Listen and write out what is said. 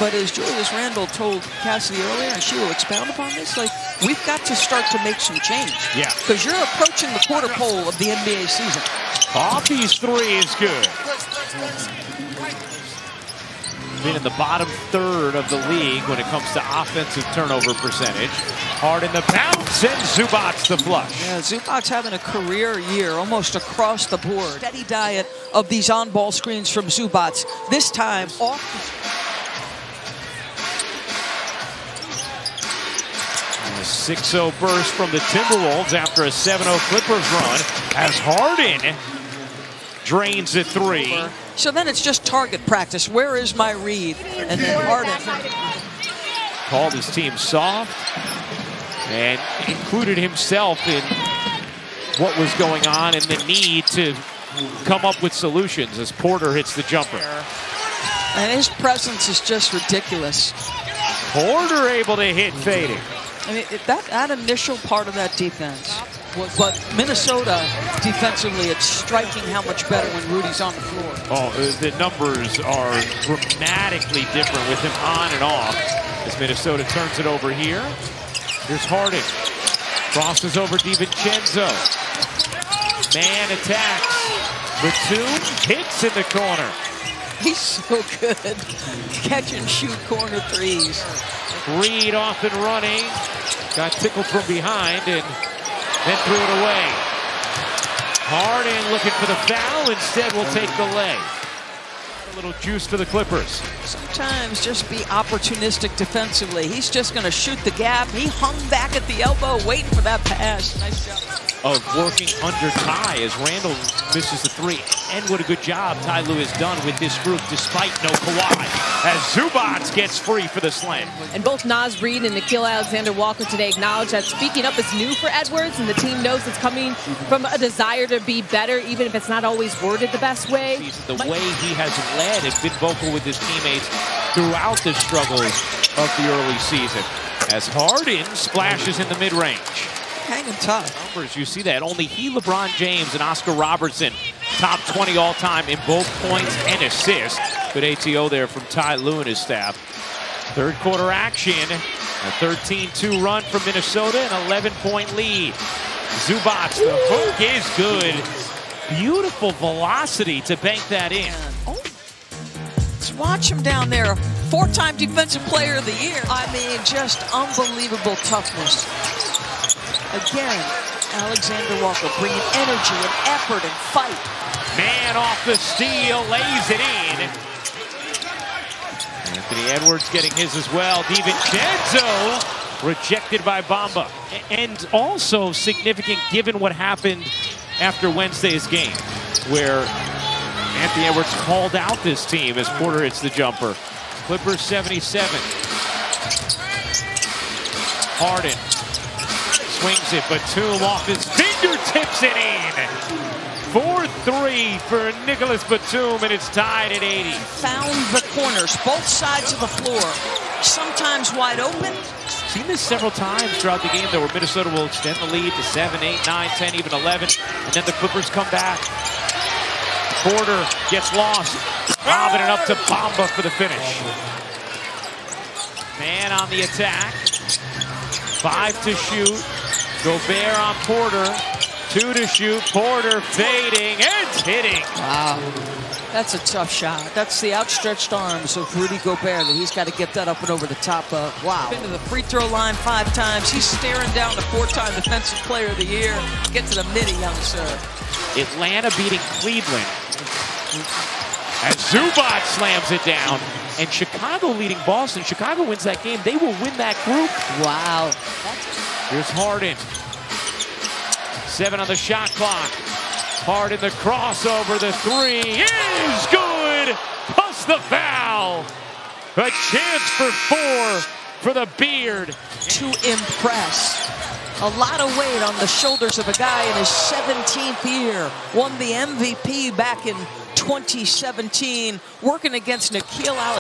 But as Julius Randle told Cassidy earlier, and she will expound upon this, like, we've got to start to make some change. Yeah. Because you're approaching the quarter pole of the NBA season. Coffey's three is good. Been in the bottom third of the league when it comes to offensive turnover percentage. Harden the bounce, and Zubac the flush. Yeah, Zubac's having a career year almost across the board. Steady diet of these on-ball screens from Zubac. This time off A 6-0 burst from the Timberwolves after a 7-0 Clippers run as Harden drains a three. So then it's just target practice. Where is my read? And then Harden Called his team soft and included himself in what was going on and the need to come up with solutions as Porter hits the jumper. And his presence is just ridiculous. Porter able to hit fading. I mean, that initial part of that defense was, but Minnesota defensively, it's striking how much better when Rudy's on the floor. Oh, the numbers are dramatically different with him on and off as Minnesota turns it over here. Here's Harden. Crosses over DiVincenzo. Man attacks. Batum hits in the corner. He's so good. Catch and shoot corner threes. Reed off and running. Got tickled from behind and then threw it away. Harden looking for the foul. Instead will take the lay. A little juice for the Clippers. Sometimes just be opportunistic defensively. He's just going to shoot the gap. He hung back at the elbow waiting for that pass. Nice job. Of working under Ty as Randle misses the three. And what a good job Ty Lue has done with this group despite no Kawhi. As Zubac gets free for the slam. And both Naz Reid and Nickeil Alexander-Walker today acknowledge that speaking up is new for Edwards, and the team knows it's coming from a desire to be better, even if it's not always worded the best way. The way he has led and been vocal with his teammates throughout the struggles of the early season. As Harden splashes in the mid-range. Hanging tough. Numbers, you see that. Only he, LeBron James, and Oscar Robertson top 20 all-time in both points and assists. Good ATO there from Ty Lue and his staff. Third quarter action. A 13-2 run from Minnesota, an 11-point lead. Zubac, the hook is good. Beautiful velocity to bank that in. Oh. Let's watch him down there. Four-time Defensive Player of the Year. I mean, just unbelievable toughness. Again, Alexander Walker bringing energy and effort and fight. Man off the steal, lays it in. Anthony Edwards getting his as well. DiVincenzo rejected by Bamba. And also significant given what happened after Wednesday's game, where Anthony Edwards called out this team as Porter hits the jumper. Clippers 77. Harden. Swings it, Batum off his fingertips it in. 4-3 for Nicholas Batum, and it's tied at 80. Found the corners, both sides of the floor. Sometimes wide open. Seen this several times throughout the game, though, where Minnesota will extend the lead to 7, 8, 9, 10, even 11, and then the Clippers come back. Porter gets lost, lobbing it up to Bamba for the finish. Man on the attack. 5 to shoot. Gobert on Porter. 2 to shoot. Porter fading and hitting. Wow. That's a tough shot. That's the outstretched arms of Rudy Gobert that he's got to get that up and over the top of. Wow. Been to the free throw line 5 times. He's staring down the 4-time Defensive Player of the Year. Get to the midi, young sir. Atlanta beating Cleveland. And Zubac slams it down. And Chicago leading Boston. Chicago wins that game. They will win that group. Wow. Here's Harden. 7 on the shot clock. Harden the crossover. The three is good. Plus the foul. A chance for 4 for the Beard. To impress. A lot of weight on the shoulders of a guy in his 17th year. Won the MVP back in 2017, working against Nickeil Alexander.